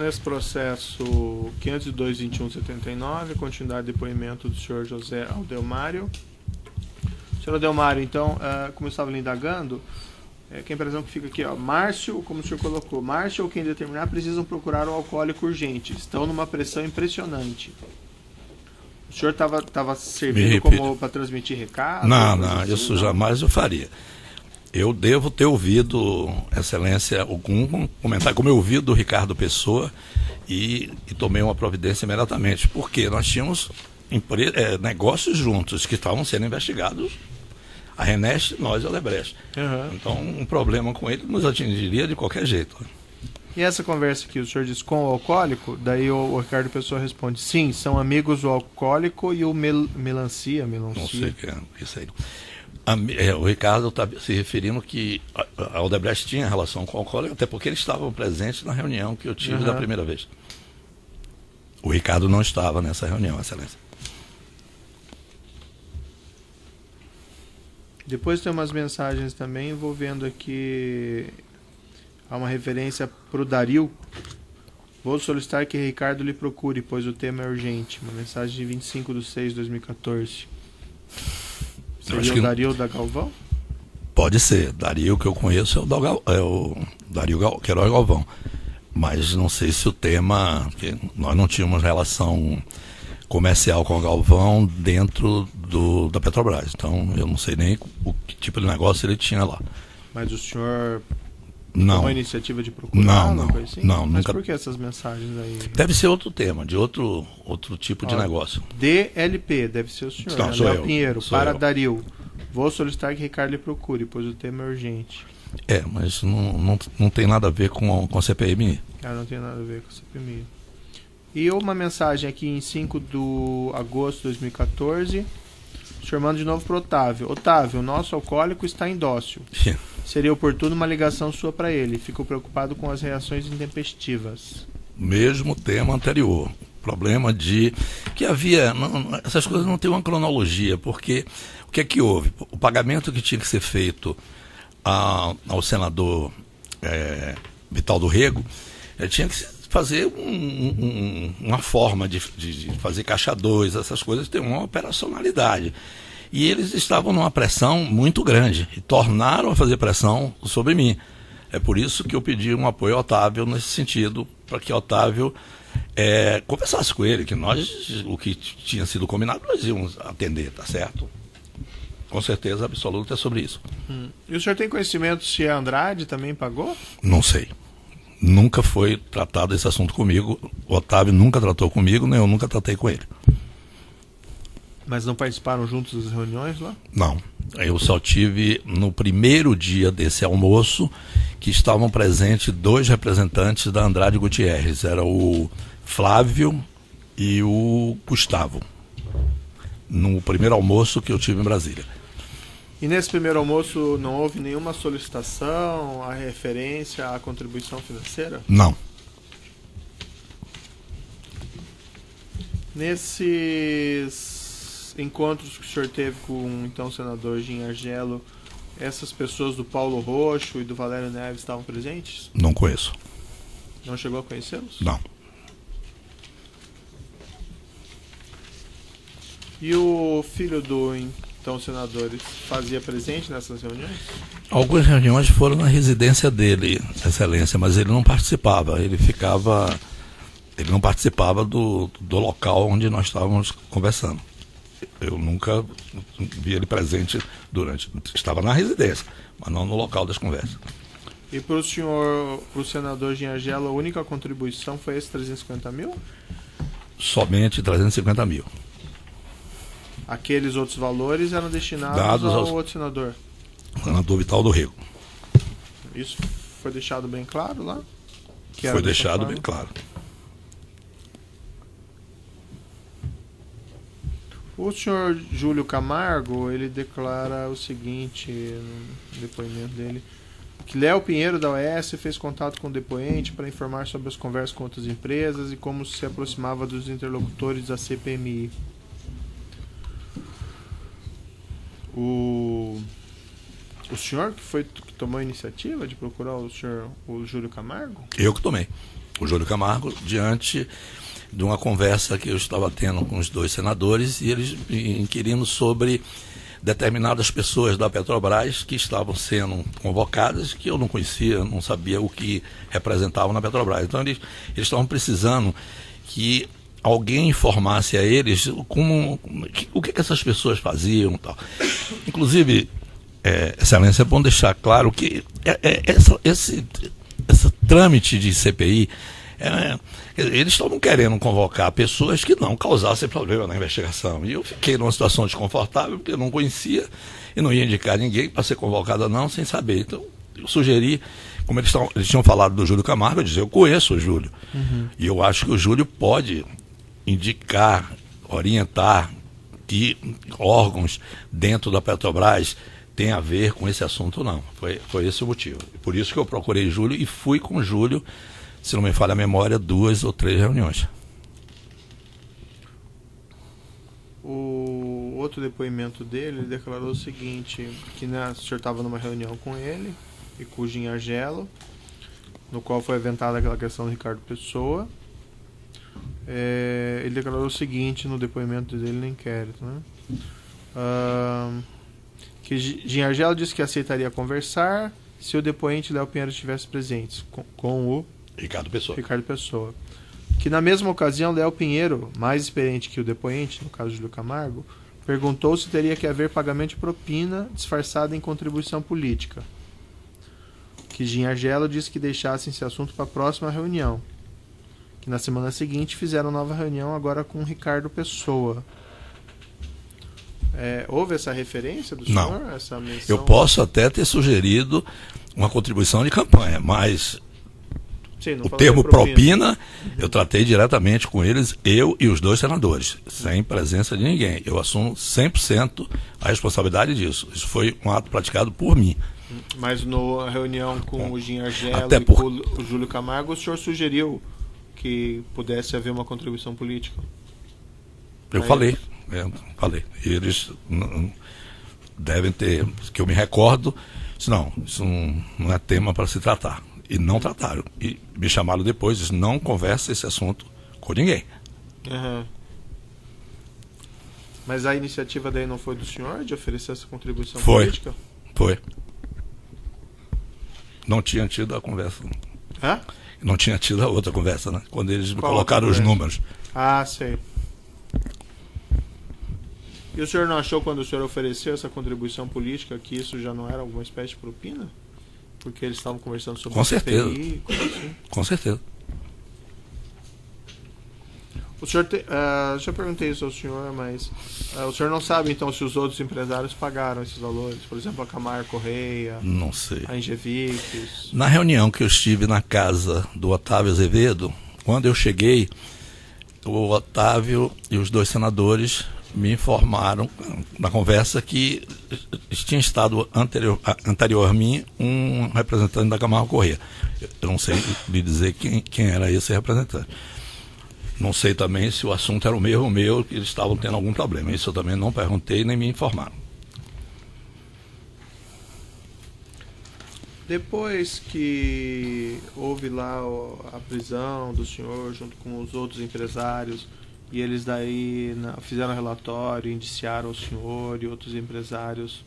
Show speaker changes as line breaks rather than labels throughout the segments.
nesse processo 502.21.79, continuidade de depoimento do senhor José Aldelmário. Senhor Aldelmário, então, como eu estava lhe indagando, que a impressão que fica aqui, ó, Márcio, como o senhor colocou, Márcio ou quem determinar precisam procurar um alcoólico urgente, estão numa pressão impressionante. O senhor estava servindo como para transmitir recado?
Não, isso jamais eu faria. Eu devo ter ouvido, Excelência, algum comentário, como eu ouvi do Ricardo Pessoa, e tomei uma providência imediatamente, porque nós tínhamos negócios juntos que estavam sendo investigados, a Renest, nós e a Odebrecht.
Uhum.
Então, um problema com ele nos atingiria de qualquer jeito.
E essa conversa que o senhor diz com o alcoólico, daí o Ricardo Pessoa responde, sim, são amigos o alcoólico e o melancia.
Não sei o que é isso aí. O Ricardo está se referindo que a Odebrecht tinha relação com o alcoólico, até porque eles estavam presentes na reunião que eu tive da primeira vez. O Ricardo não estava nessa reunião, Excelência.
Depois tem umas mensagens também envolvendo aqui, há uma referência para o Dario. Vou solicitar que Ricardo lhe procure, pois o tema é urgente. Uma mensagem de 25/6/2014. Seria o Dario da Galvão?
Pode ser. Dario que eu conheço é o Dario Queiroz Galvão. Mas não sei se o tema... Nós não tínhamos relação comercial com o Galvão dentro da Petrobras. Então eu não sei nem o que tipo de negócio ele tinha lá.
Mas o senhor...
Não.
Uma iniciativa de procurar?
Não,
Mas
nunca.
por que essas mensagens aí?
Deve ser outro tema, de outro tipo de negócio.
DLP, deve ser o senhor.
Não, sou eu.
Pinheiro, para Dario. Vou solicitar que Ricardo lhe procure, pois o tema é urgente.
Mas não tem nada a ver com a CPMI.
Não tem nada a ver com a CPMI. E uma mensagem aqui em 5 de agosto de 2014. O senhor manda de novo para o Otávio. Otávio, o nosso alcoólico está indócil. Seria oportuno uma ligação sua para ele. Fico preocupado com as reações intempestivas.
Mesmo tema anterior. Problema de que havia... essas coisas não têm uma cronologia, porque o que é que houve? O pagamento que tinha que ser feito ao senador Vital do Rego, tinha que fazer uma forma de fazer caixa 2, essas coisas têm uma operacionalidade. E eles estavam numa pressão muito grande e tornaram a fazer pressão sobre mim. É por isso que eu pedi um apoio ao Otávio nesse sentido, para que o Otávio conversasse com ele, que nós, o que tinha sido combinado, nós íamos atender, tá certo? Com certeza absoluta é sobre isso.
E o senhor tem conhecimento se a Andrade também pagou?
Não sei. Nunca foi tratado esse assunto comigo. O Otávio nunca tratou comigo, nem eu nunca tratei com ele.
Mas não participaram juntos das reuniões lá?
Não. Eu só tive no primeiro dia desse almoço que estavam presentes 2 representantes da Andrade Gutierrez. Era o Flávio e o Gustavo. No primeiro almoço que eu tive em Brasília.
E nesse primeiro almoço não houve nenhuma solicitação, a referência à contribuição financeira?
Não.
Nesses encontros que o senhor teve com então, o senador Gin Argelo, essas pessoas do Paulo Roxo e do Valério Neves estavam presentes?
Não conheço.
Não chegou a conhecê-los?
Não.
E o filho do então senador fazia presente nessas reuniões?
Algumas reuniões foram na residência dele, Excelência, mas ele não participava. Ele não participava do local onde nós estávamos conversando. Eu nunca vi ele presente estava na residência, mas não no local das conversas.
E para o senador Gin Argelo, a única contribuição foi esses 350 mil?
Somente 350 mil.
Aqueles outros valores eram destinados ao outro senador?
Senador Vital do Rego.
Isso foi deixado bem claro lá?
Foi deixado bem claro.
O senhor Júlio Camargo, ele declara o seguinte no depoimento dele, que Léo Pinheiro da OAS fez contato com o depoente para informar sobre as conversas com outras empresas e como se aproximava dos interlocutores da CPMI. O O senhor que tomou a iniciativa de procurar o Júlio Camargo?
Eu que tomei. O Júlio Camargo, diante de uma conversa que eu estava tendo com os 2 senadores e eles inquirindo sobre determinadas pessoas da Petrobras que estavam sendo convocadas, que eu não conhecia, não sabia o que representavam na Petrobras. Então eles estavam precisando que alguém informasse a eles o que essas pessoas faziam e tal. Inclusive, Excelência, é bom deixar claro que esse trâmite de CPI, eles estavam querendo convocar pessoas que não causassem problema na investigação. E eu fiquei numa situação desconfortável, porque eu não conhecia e não ia indicar ninguém para ser convocado não, sem saber. Então, eu sugeri, como eles tinham falado do Júlio Camargo, eu disse, eu conheço o Júlio. E eu acho que o Júlio pode indicar, orientar que órgãos dentro da Petrobras tem a ver com esse assunto ou não. Foi esse o motivo. Por isso que eu procurei Júlio e fui com Júlio, se não me falha a memória, 2 ou 3 reuniões.
O outro depoimento dele, ele declarou o seguinte, que o senhor estava numa reunião com ele e com o Jim Argelo, no qual foi aventada aquela questão do Ricardo Pessoa. Ele declarou o seguinte no depoimento dele no inquérito, né? Que Jim Argelo disse que aceitaria conversar se o depoente Léo Pinheiro estivesse presente com o
Ricardo
Pessoa. Que na mesma ocasião Léo Pinheiro, mais experiente que o depoente, no caso de Júlio Camargo, perguntou se teria que haver pagamento de propina disfarçada em contribuição política. Que Jim Argelo disse que deixassem esse assunto para a próxima reunião. Que na semana seguinte fizeram nova reunião agora com Ricardo Pessoa. Houve essa referência do senhor?
Não.
Essa menção?
Eu posso até ter sugerido uma contribuição de campanha, mas
Sim,
o termo propina, eu tratei diretamente com eles, eu e os 2 senadores, sem presença de ninguém. Eu assumo 100% a responsabilidade disso. Isso foi um ato praticado por mim.
Mas na reunião com o Jim Argelo
até
e com o Júlio Camargo, o senhor sugeriu que pudesse haver uma contribuição política?
Eu falei. Eles devem ter, que eu me recordo, disse, não, isso não é tema para se tratar. E não trataram. E me chamaram depois, disse, não conversa esse assunto com ninguém.
Uhum. Mas a iniciativa daí não foi do senhor de oferecer essa contribuição política?
Foi. Não tinha tido a conversa.
Hã?
Não tinha tido a outra conversa, né? Quando eles me
Qual
colocaram os números.
Ah, sei. E o senhor não achou, quando o senhor ofereceu essa contribuição política, que isso já não era alguma espécie de propina? Porque eles estavam conversando sobre
Com certeza.
CPI, coisa assim.
Com certeza.
O senhor já perguntei isso ao senhor, mas o senhor não sabe então se os outros empresários pagaram esses valores? Por exemplo, a Camargo Correia,
não sei.
A Ingevix.
Na reunião que eu estive na casa do Otávio Azevedo, quando eu cheguei, o Otávio e os 2 senadores me informaram na conversa que tinha estado anterior a mim um representante da Camargo Correia. Eu não sei lhe dizer quem era esse representante. Não sei também se o assunto era o mesmo meu, que eles estavam tendo algum problema. Isso eu também não perguntei nem me informaram.
Depois que houve lá a prisão do senhor junto com os outros empresários, e eles daí fizeram relatório, indiciaram o senhor e outros empresários,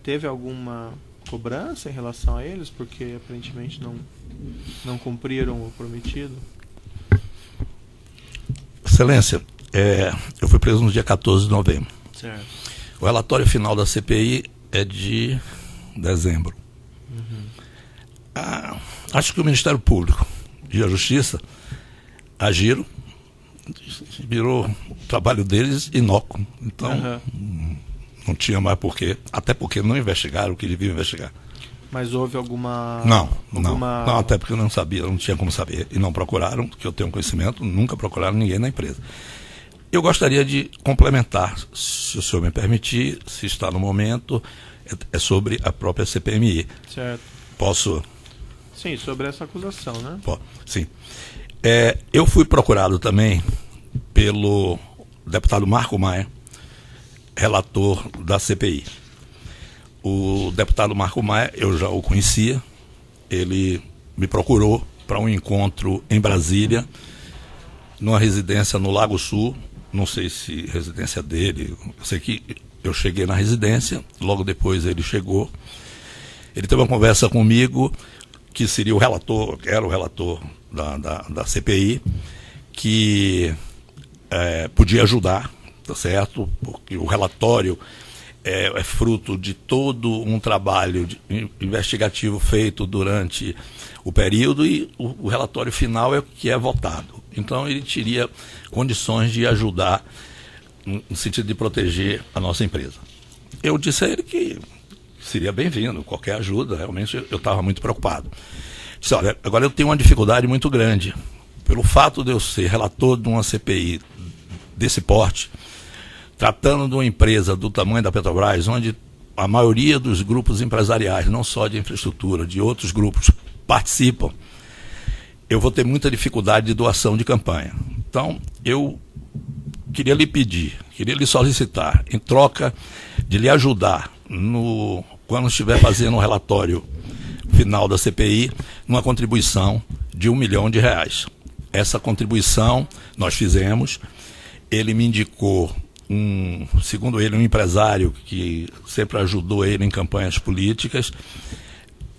teve alguma cobrança em relação a eles? Porque aparentemente não cumpriram o prometido?
Excelência, eu fui preso no dia 14 de novembro.
Certo.
O relatório final da CPI é de dezembro. Acho que o Ministério Público e a Justiça agiram, virou o trabalho deles inócuo. Então, não tinha mais porquê, até porque não investigaram o que deviam investigar.
Mas houve alguma...
Não, até porque eu não sabia, não tinha como saber. E não procuraram, que eu tenho conhecimento, nunca procuraram ninguém na empresa. Eu gostaria de complementar, se o senhor me permitir, se está no momento, é sobre a própria CPMI.
Certo.
Posso?
Sim, sobre essa acusação, né?
Sim. Eu fui procurado também pelo deputado Marco Maia, relator da CPI. O deputado Marco Maia, eu já o conhecia, ele me procurou para um encontro em Brasília, numa residência no Lago Sul, não sei se residência dele, eu sei que eu cheguei na residência, logo depois ele chegou, ele teve uma conversa comigo, que seria o relator, que era o relator da CPI, que podia ajudar, tá certo? Porque o relatório é fruto de todo um trabalho investigativo feito durante o período e o relatório final é o que é votado. Então ele teria condições de ajudar no sentido de proteger a nossa empresa. Eu disse a ele que seria bem-vindo, qualquer ajuda, realmente eu estava muito preocupado. Disse, olha, agora eu tenho uma dificuldade muito grande, pelo fato de eu ser relator de uma CPI desse porte, tratando de uma empresa do tamanho da Petrobras, onde a maioria dos grupos empresariais, não só de infraestrutura, de outros grupos, participam, eu vou ter muita dificuldade de doação de campanha. Então, eu queria lhe pedir, queria lhe solicitar, em troca de lhe ajudar quando estiver fazendo o relatório final da CPI, uma contribuição de R$1 milhão. Essa contribuição nós fizemos, ele me indicou, segundo ele, um empresário que sempre ajudou ele em campanhas políticas,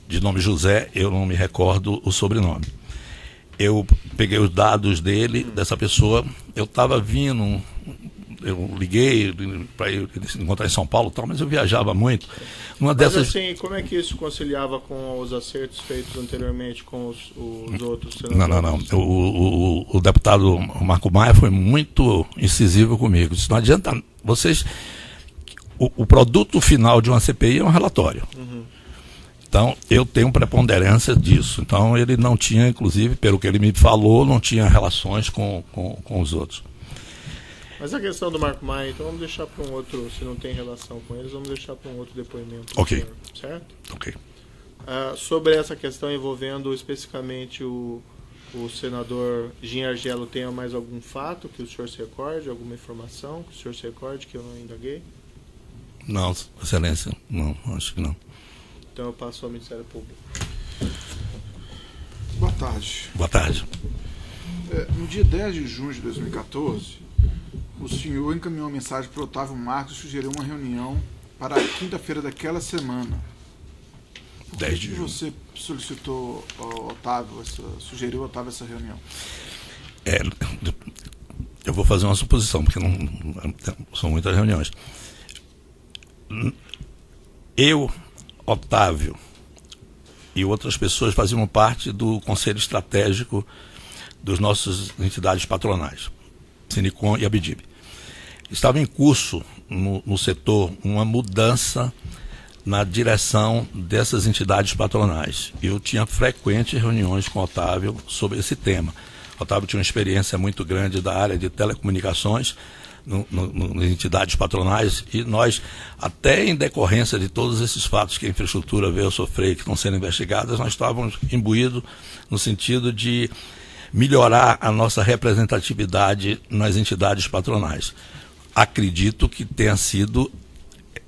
de nome José, eu não me recordo o sobrenome. Eu peguei os dados dele, dessa pessoa, eu estava vindo, eu liguei para ele se encontrar em São Paulo e tal, mas eu viajava muito.
Mas assim, como é que isso conciliava com os acertos feitos anteriormente com os outros senadores?
Não. O deputado Marco Maia foi muito incisivo comigo. Disse, não adianta vocês... O produto final de uma CPI é um relatório. Uhum. Então, eu tenho preponderância disso. Então, ele não tinha, inclusive, pelo que ele me falou, não tinha relações com os outros.
Mas a questão do Marco Maia, então vamos deixar para um outro, se não tem relação com eles, vamos deixar para um outro depoimento.
Ok.
Senhor, certo?
Ok.
Sobre essa questão envolvendo especificamente o senador Gin Argelo, tem mais algum fato que o senhor se recorde, alguma informação que o senhor se recorde que eu não indaguei?
Não, excelência, não, acho que não.
Então eu passo ao Ministério Público.
Boa tarde.
Boa tarde.
No dia 10 de junho de 2014, o senhor encaminhou uma mensagem para o Otávio Marcos e sugeriu uma reunião para a quinta-feira daquela semana. Por
10 de
que
junho.
você solicitou ao Otávio, sugeriu ao Otávio essa reunião?
Eu vou fazer uma suposição, porque não são muitas reuniões. Eu, Otávio e outras pessoas faziam parte do Conselho Estratégico das nossas entidades patronais, Sinicom e Abdib. Estava em curso no setor uma mudança na direção dessas entidades patronais. Eu tinha frequentes reuniões com o Otávio sobre esse tema. O Otávio tinha uma experiência muito grande da área de telecomunicações, nas entidades patronais, e nós, até em decorrência de todos esses fatos que a infraestrutura veio a sofrer e que estão sendo investigadas, nós estávamos imbuídos no sentido de melhorar a nossa representatividade nas entidades patronais. Acredito que tenha sido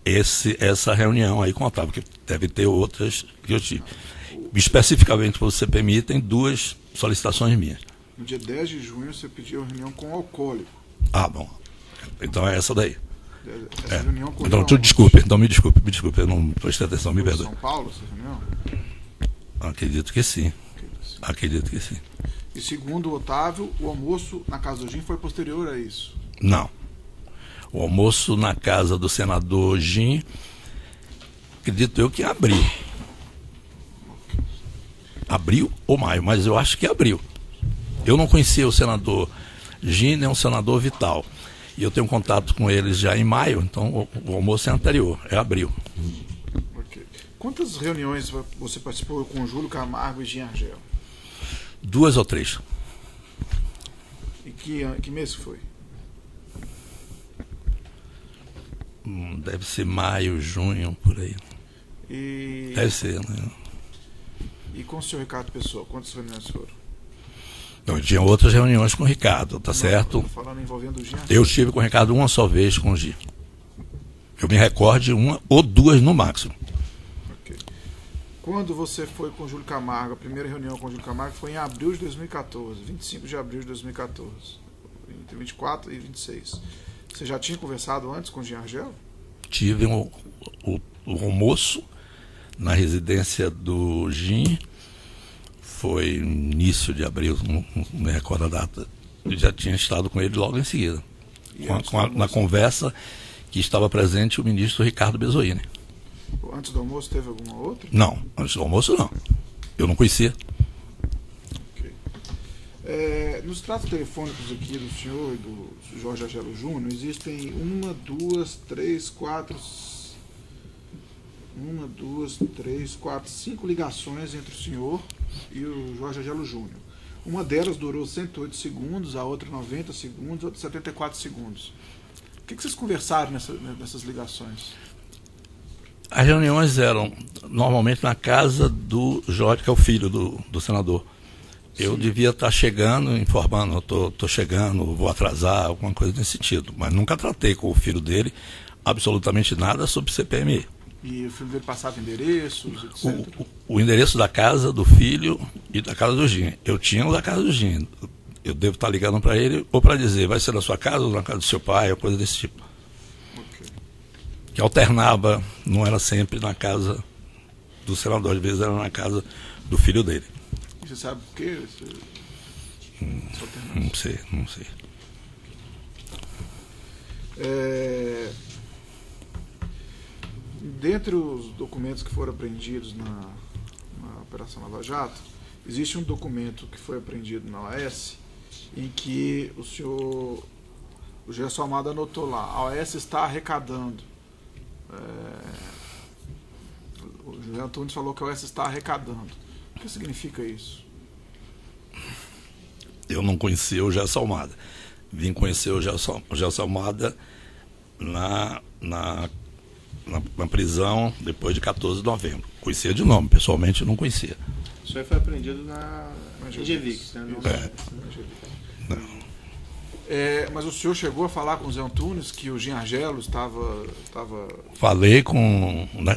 essa reunião aí com o Otávio, que deve ter outras que eu tive. Especificamente, se você permitem, 2 solicitações minhas.
No dia 10 de junho, você pediu uma reunião com o alcoólico.
Ah, bom. Então é essa daí.
Essa reunião ocorreu
então,
aonde?
me desculpe, eu não prestei atenção, me perdoe.
São Paulo, essa reunião?
Acredito que sim. Acredito que sim.
E segundo o Otávio, o almoço na casa do Gin foi posterior a isso?
Não. O almoço na casa do senador Gin, acredito eu que abriu. Abril ou maio, mas eu acho que abril. Eu não conhecia o senador Gin nem o senador Vital. E eu tenho contato com eles já em maio, então o almoço é anterior, é abril.
Okay. Quantas reuniões você participou com Júlio Camargo e Gin Argelo?
2 ou 3.
E que mês foi?
Deve ser maio, junho, por aí. Deve ser, né?
E com o senhor Ricardo Pessoa, quantas reuniões foram?
Não, tinha outras reuniões com o Ricardo, tá certo?
Falando envolvendo o Gin Argelo.
Eu estive com o Ricardo uma só vez com o Gin. Eu me recorde 1 ou 2 no máximo.
quando você foi com o Júlio Camargo, a primeira reunião com o Júlio Camargo foi em abril de 2014, 25 de abril de 2014, entre 24 e 26. Você já tinha conversado antes com o Jean Argel?
Tive o almoço na residência do Gin, foi início de abril, não me recordo a data. Eu já tinha estado com ele logo em seguida, na conversa que estava presente o ministro Ricardo Bezoini.
Antes do almoço teve alguma outra?
Não, antes do almoço não. Eu não conhecia.
Okay. Nos tratos telefônicos aqui do senhor e do Jorge Argelo Júnior, existem 5 ligações entre o senhor e o Jorge Argelo Júnior. Uma delas durou 108 segundos, a outra 90 segundos, a outra 74 segundos. O que vocês conversaram nessas ligações?
As reuniões eram normalmente na casa do Jorge, que é o filho do senador. Eu devia estar chegando, informando, estou chegando, vou atrasar, alguma coisa nesse sentido. Mas nunca tratei com o filho dele absolutamente nada sobre CPMI.
E o filho dele passava endereços, etc?
O endereço da casa do filho e da casa do Gin. Eu tinha o da casa do Gin. Eu devo estar ligando para ele ou para dizer, vai ser na sua casa ou na casa do seu pai, ou coisa desse tipo.
Okay.
Que alternava, não era sempre na casa do senador, às vezes era na casa do filho dele.
E você sabe por quê?
Não sei.
Dentre os documentos que foram apreendidos na Operação Lava Jato, existe um documento que foi apreendido na OAS em que o Gerson Almada anotou lá, a OAS está arrecadando. O José Antunes falou que a OAS está arrecadando. O que significa isso?
Eu não conhecia o Gerson Almada. Vim conhecer o Gerson Almada na prisão depois de 14 de novembro. Conhecia de nome, pessoalmente não conhecia.
Isso aí foi apreendido na Engevix, né?
Não.
Mas o senhor chegou a falar com o Zé Antunes que o Jean Argelo estava...
Falei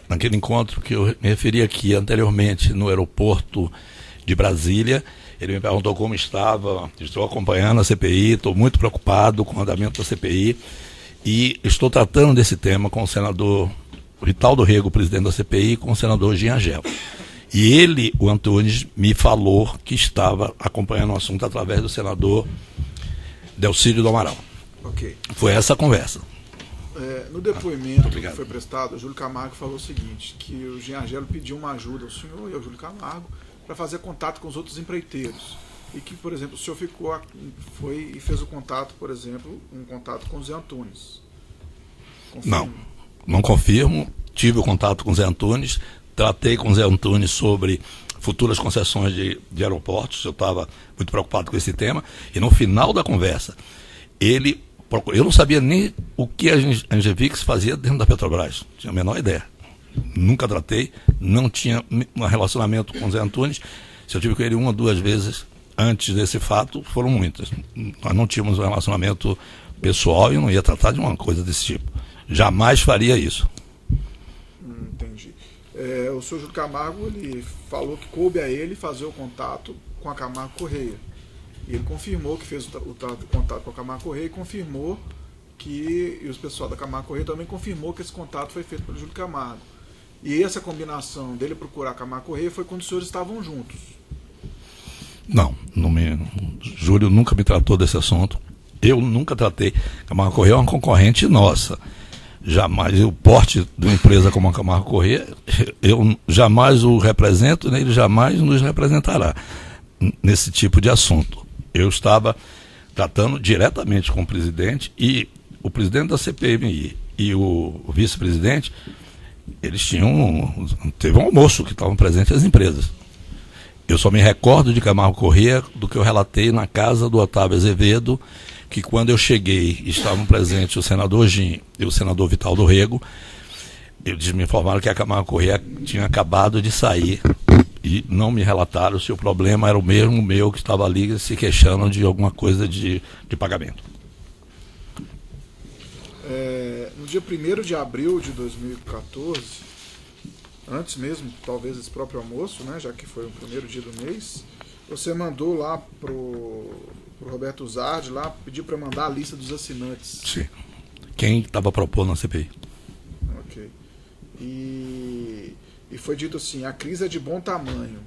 naquele encontro que eu me referi aqui anteriormente no aeroporto de Brasília. Ele me perguntou como estava. Estou acompanhando a CPI, estou muito preocupado com o andamento da CPI e estou tratando desse tema com o senador Vital do Rego, presidente da CPI, e com o senador Jean Argelo. E ele, o Antunes, me falou que estava acompanhando o assunto através do senador Delcídio do Amaral.
Okay.
Foi essa a conversa.
No depoimento que foi prestado, o Júlio Camargo falou o seguinte, que o Jean Argelo pediu uma ajuda ao senhor e ao Júlio Camargo para fazer contato com os outros empreiteiros. E que, por exemplo, o senhor foi e fez o contato, por exemplo, um contato com o Zé Antunes. Confirma?
Não confirmo. Tive o contato com o Zé Antunes, tratei com o Zé Antunes sobre futuras concessões de aeroportos, eu estava muito preocupado com esse tema, e no final da conversa, eu não sabia nem o que a Engevix fazia dentro da Petrobras, não tinha a menor ideia. Nunca tratei, não tinha um relacionamento com o Zé Antunes. Se eu tive com ele uma ou duas vezes antes desse fato, foram muitas. Nós não tínhamos um relacionamento pessoal e eu não ia tratar de uma coisa desse tipo. Jamais faria isso.
Entendi. O senhor Júlio Camargo, ele falou que coube a ele fazer o contato com a Camargo Correia. E ele confirmou que fez o contato com a Camargo Correia e confirmou e o pessoal da Camargo Correia também confirmou que esse contato foi feito pelo Júlio Camargo. E essa combinação dele procurar a Camargo Correia foi quando os senhores estavam juntos.
Júlio nunca me tratou desse assunto. Eu nunca tratei. Camargo Correia é uma concorrente nossa. Jamais, o porte de uma empresa como a Camargo Correia, eu jamais o represento, nem ele jamais nos representará nesse tipo de assunto. Eu estava tratando diretamente com o presidente e o presidente da CPMI e o vice-presidente, eles teve um almoço que estavam presentes as empresas. Eu só me recordo de Camargo Correia do que eu relatei na casa do Otávio Azevedo, que quando eu cheguei estavam presentes o senador Gin e o senador Vital do Rego. Eles me informaram que a Camargo Correia tinha acabado de sair e não me relataram se o problema era o mesmo meu que estava ali se queixando de alguma coisa de pagamento.
No dia 1º de abril de 2014, antes mesmo, talvez, desse próprio almoço, né, já que foi o primeiro dia do mês, você mandou lá pro Roberto Zardi, lá, pediu para mandar a lista dos assinantes.
Sim. Quem estava propondo na CPI.
Ok. E foi dito assim, a crise é de bom tamanho.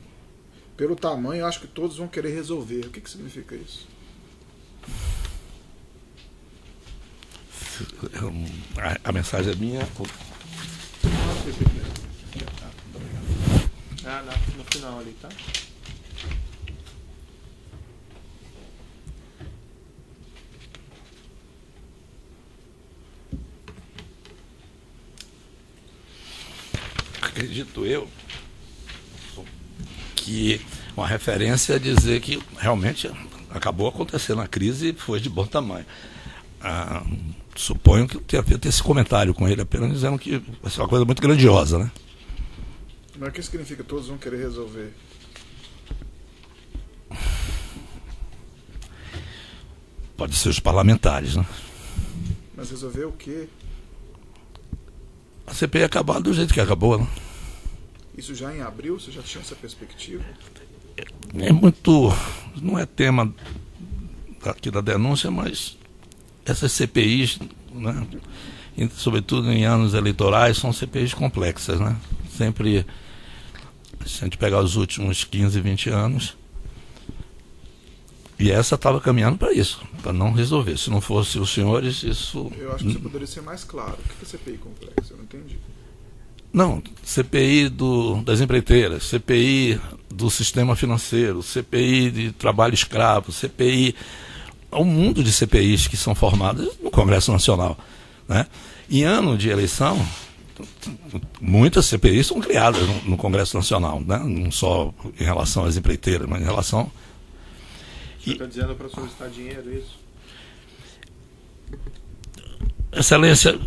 Pelo tamanho, eu acho que todos vão querer resolver. O que significa isso?
A mensagem é minha.
No final ali, tá?
Acredito eu que uma referência é dizer que realmente acabou acontecendo a crise e foi de bom tamanho. Suponho que tenha feito esse comentário com ele, apenas dizendo que vai ser uma coisa muito grandiosa, né?
Mas o que significa todos vão querer resolver?
Pode ser os parlamentares, né?
Mas resolver o quê?
A CPI acabar do jeito que acabou, né?
Isso já em abril? Você já tinha essa perspectiva?
É muito... Não é tema aqui da denúncia, mas essas CPIs, né, sobretudo em anos eleitorais, são CPIs complexas, né? Sempre, se a gente pegar os últimos 15, 20 anos, e essa estava caminhando para isso, para não resolver. Se não fosse os senhores, isso...
Eu acho que você poderia ser mais claro. O que é CPI complexa? Eu não entendi.
Não, CPI das empreiteiras, CPI do sistema financeiro, CPI de trabalho escravo, CPI... Há um mundo de CPIs que são formadas no Congresso Nacional, né? Em ano de eleição, muitas CPIs são criadas no Congresso Nacional, né? Não só em relação às empreiteiras, mas em relação...
Você está dizendo para solicitar dinheiro, isso?
Excelência,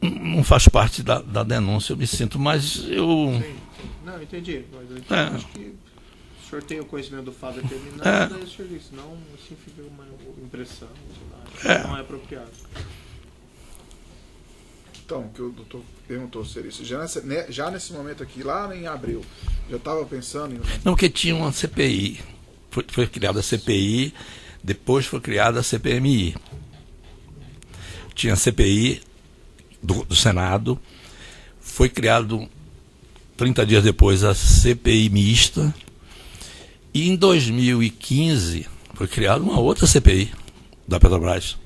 não faz parte da denúncia, eu me sinto, mas eu...
Sim. Não, entendi. Mas eu acho que o senhor tem o conhecimento do fato determinado, daí o senhor disse, senão assim fica uma impressão, sei lá, não é apropriado.
Então, o que o doutor perguntou seria isso. Já nesse momento aqui, lá em abril, já estava pensando em...
Não, porque tinha uma CPI. Foi criada a CPI, depois foi criada a CPMI. Tinha a CPI do Senado, foi criado 30 dias depois a CPI mista, e em 2015 foi criada uma outra CPI da Petrobras.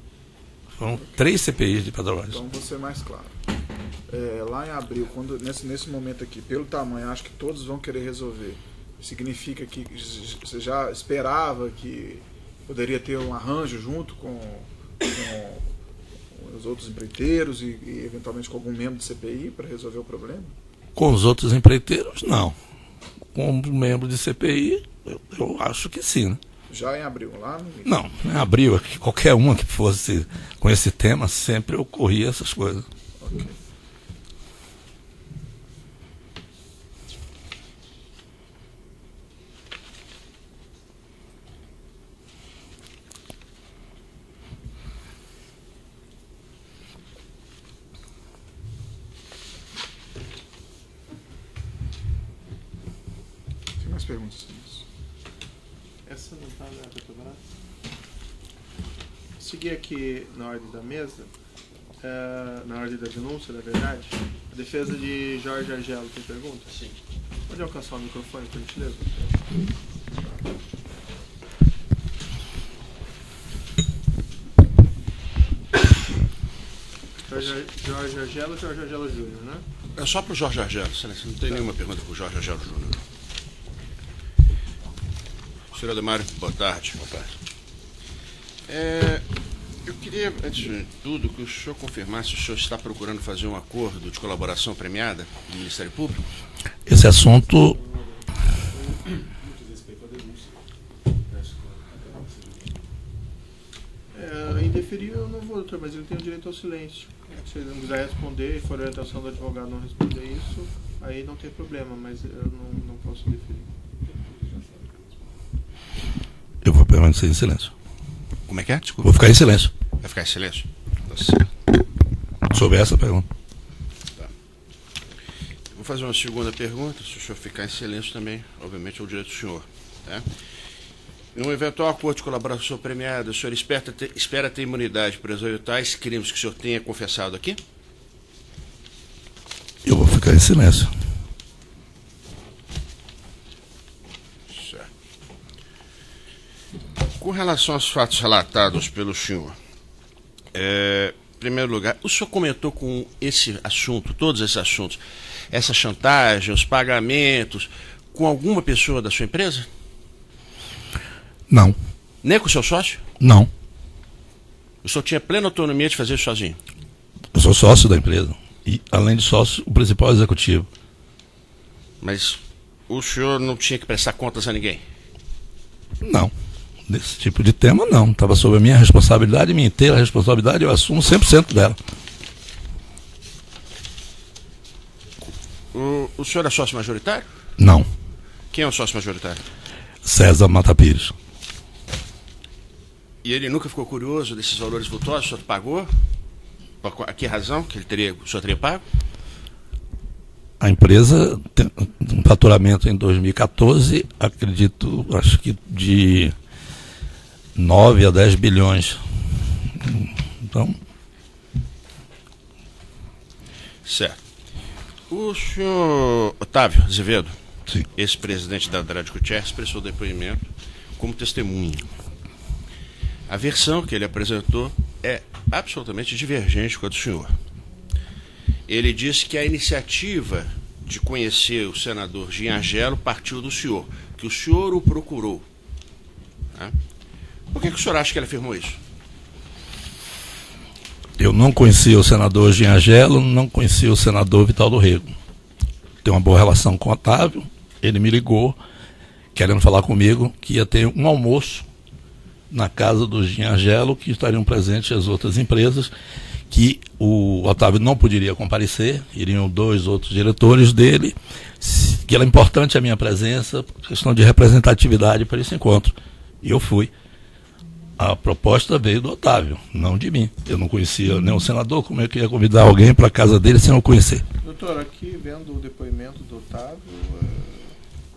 Foram 3 CPIs de Petrobras.
Então, vou ser mais claro. Lá em abril, nesse momento aqui, pelo tamanho, acho que todos vão querer resolver. Significa que você já esperava que poderia ter um arranjo junto com os outros empreiteiros e eventualmente com algum membro de CPI para resolver o problema?
Com os outros empreiteiros, não. Com um membro de CPI, eu acho que sim, né?
Já em abril, lá no início?
Não, em abril, qualquer uma que fosse com esse tema, sempre ocorria essas coisas.
Ok. Tem mais perguntas?
Essa não está na Petrobras? Seguir aqui na ordem da mesa, na ordem da denúncia, na verdade, a defesa de Jorge Argelo tem pergunta? Sim. Pode alcançar o microfone, por gentileza? Jorge Argelo ou Jorge Argelo Júnior, né?
É só para o Jorge Argelo, Excelência. Não tem nenhuma pergunta para o Jorge Argelo Júnior. Senhor Ademário, boa tarde. Boa tarde. Eu queria, antes de tudo, que o senhor confirmasse se o senhor está procurando fazer um acordo de colaboração premiada do Ministério Público.
Esse assunto...
Indeferir eu não vou, doutor, mas ele tem o direito ao silêncio. Se ele não quiser responder e for orientação do advogado não responder isso, aí não tem problema, mas eu não posso deferir.
Eu vou permanecer em silêncio.
Como é que é? Desculpa.
Vou ficar em silêncio.
Vai ficar em silêncio? Tá certo.
Sobre essa pergunta.
Tá. Eu vou fazer uma segunda pergunta, se o senhor ficar em silêncio também, obviamente é o direito do senhor. Tá? Num eventual acordo de colaboração premiada, o senhor espera ter imunidade para tais crimes que o senhor tenha confessado aqui?
Eu vou ficar em silêncio.
Certo. Com relação aos fatos relatados pelo senhor, em primeiro lugar, o senhor comentou com esse assunto, todos esses assuntos, essa chantagem, os pagamentos, com alguma pessoa da sua empresa?
Não.
Nem com o seu sócio?
Não.
O senhor tinha plena autonomia de fazer isso sozinho?
Eu sou sócio da empresa. E, além de sócio, o principal executivo.
Mas o senhor não tinha que prestar contas a ninguém?
Não. Desse tipo de tema, não. Estava sob a minha responsabilidade, minha inteira responsabilidade, eu assumo 100% dela.
O senhor é sócio majoritário?
Não.
Quem é o sócio majoritário?
César Mata Pires.
E ele nunca ficou curioso desses valores vultosos? O senhor pagou? A que razão que o senhor teria pago?
A empresa tem um faturamento em 2014, acredito, acho que de 9 a 10 bilhões. Então...
Certo. O senhor Otávio Azevedo,
Sim.
ex-presidente da Andrade Gutierrez, prestou depoimento como testemunha. A versão que ele apresentou é absolutamente divergente com a do senhor. Ele disse que a iniciativa de conhecer o senador Giangelo partiu do senhor, que o senhor o procurou. Né? Por que o senhor acha que ele afirmou isso?
Eu não conhecia o senador Giangelo, não conhecia o senador Vital do Rego. Tenho uma boa relação com o Otávio, ele me ligou, querendo falar comigo, que ia ter um almoço na casa do Giangelo, que estariam presentes as outras empresas, que o Otávio não poderia comparecer, iriam 2 outros diretores dele, que era importante a minha presença, por questão de representatividade para esse encontro. E eu fui. A proposta veio do Otávio, não de mim. Eu não conhecia nem o senador, como é que ia convidar alguém para a casa dele sem eu conhecer?
Doutor, aqui vendo o depoimento do Otávio,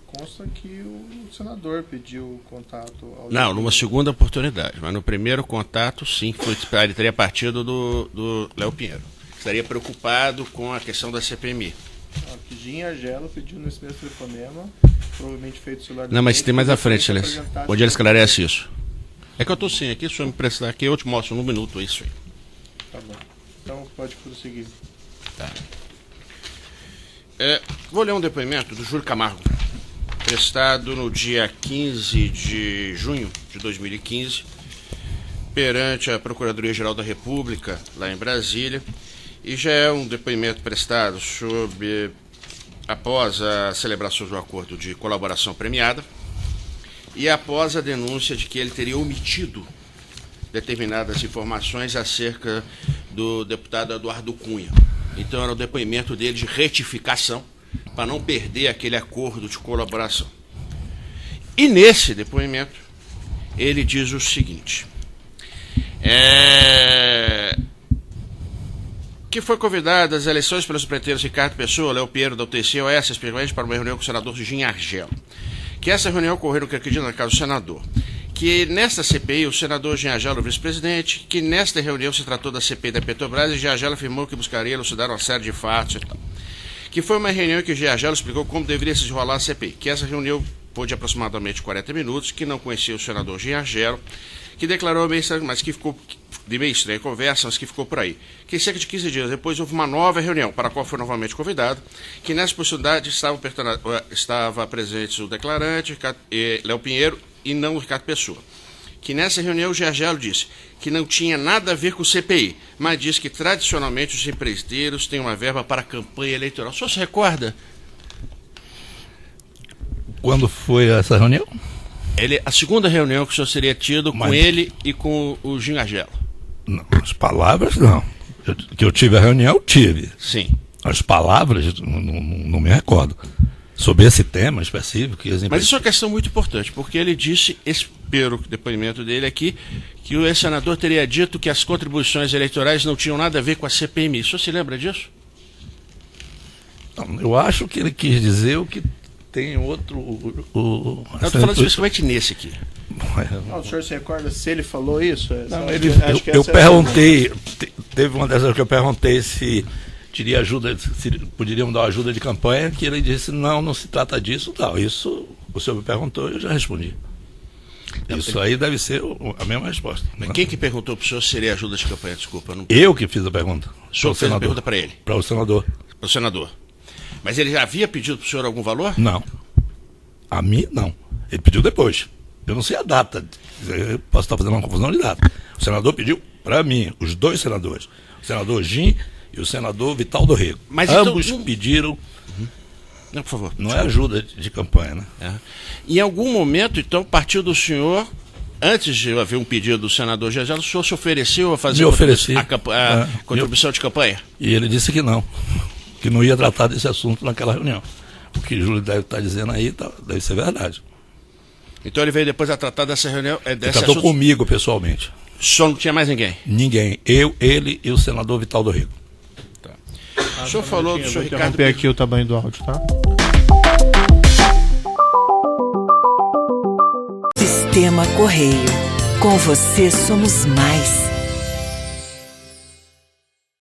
consta que o senador pediu contato ao...
Não, numa segunda oportunidade, mas no primeiro contato, sim, ele teria partido do Léo Pinheiro. Estaria preocupado com a questão da CPMI.
Que Giangelo pediu nesse mesmo telefonema, provavelmente feito celular...
Não, mas tem mais à frente, Celeste, onde ele esclarece isso. É que eu estou sem aqui, se o senhor me prestar aqui, eu te mostro num minuto isso aí.
Tá bom. Então pode prosseguir.
Tá. Vou ler um depoimento do Júlio Camargo, prestado no dia 15 de junho de 2015, perante a Procuradoria-Geral da República, lá em Brasília, e já é um depoimento prestado após a celebração do acordo de colaboração premiada, e após a denúncia de que ele teria omitido determinadas informações acerca do deputado Eduardo Cunha. Então era o depoimento dele de retificação, para não perder aquele acordo de colaboração. E nesse depoimento, ele diz o seguinte, que foi convidado às eleições pelos preteiros Ricardo Pessoa, Léo Pinheiro da UTC, OS, especialmente para uma reunião com o senador Giangelo. Que essa reunião ocorreu, que acredito, na casa do senador. Que nesta CPI, o senador Giangelo, o vice-presidente, que nesta reunião se tratou da CPI da Petrobras e Giangelo afirmou que buscaria elucidar uma série de fatos e tal. Que foi uma reunião em que o Giangelo explicou como deveria se desenrolar a CPI. Que essa reunião foi de aproximadamente 40 minutos, que não conhecia o senador Giangelo, que declarou meio estranho, mas que ficou de meio estranha conversa, mas que ficou por aí. Que cerca de 15 dias depois houve uma nova reunião, para a qual foi novamente convidado, que nessa oportunidade estava presente o declarante, Léo Pinheiro, e não o Ricardo Pessoa. Que nessa reunião o Giangelo disse que não tinha nada a ver com o CPI, mas disse que tradicionalmente os empreiteiros têm uma verba para a campanha eleitoral. O senhor se recorda?
Quando foi essa reunião?
A segunda reunião que o senhor seria tido com ele e com o Giangelo.
Não, as palavras não. Que eu tive a reunião, eu tive.
Sim.
As palavras, não me recordo. Sobre esse tema específico.
Mas isso é uma questão muito importante, porque ele disse, pelo depoimento dele aqui, que o ex-senador teria dito que as contribuições eleitorais não tinham nada a ver com a CPMI. O senhor se lembra disso?
Não, eu acho que ele quis dizer o que tem outro.
Eu estou falando especificamente nesse aqui.
O senhor se recorda se ele falou isso?
Não, eu perguntei, teve uma dessas que eu perguntei se teria ajuda, se poderiam dar ajuda de campanha, que ele disse, não se trata disso, tal. Isso o senhor me perguntou e eu já respondi. Isso aí deve ser a mesma resposta.
Mas quem que perguntou para o senhor se seria ajuda de campanha? Desculpa.
Eu que fiz a pergunta.
O senhor fez a pergunta para ele?
Para o senador.
Para o senador. Mas ele já havia pedido para o senhor algum valor?
Não. A mim, não. Ele pediu depois. Eu não sei a data. Eu posso estar fazendo uma confusão de data. O senador pediu para mim, os dois senadores. O senador Jim e o senador Vital do Rego.
Mas
ambos
então,
pediram.
Não, por favor.
Não é ajuda de campanha, né?
É. Em algum momento, então, partiu do senhor, antes de haver um pedido do senador Geselo, o senhor se ofereceu a fazer a contribuição de campanha?
E ele disse que não ia tratar desse assunto naquela reunião. O que Júlio deve estar dizendo aí deve ser verdade.
Então ele veio depois a tratar dessa reunião?
Ele tratou comigo pessoalmente.
Só não tinha mais ninguém?
Ninguém. Eu, ele e o senador Vital do Rego.
Tá. O senhor falou do senhor Ricardo...
Vou aqui o tamanho do áudio, tá?
Sistema Correio. Com você somos mais.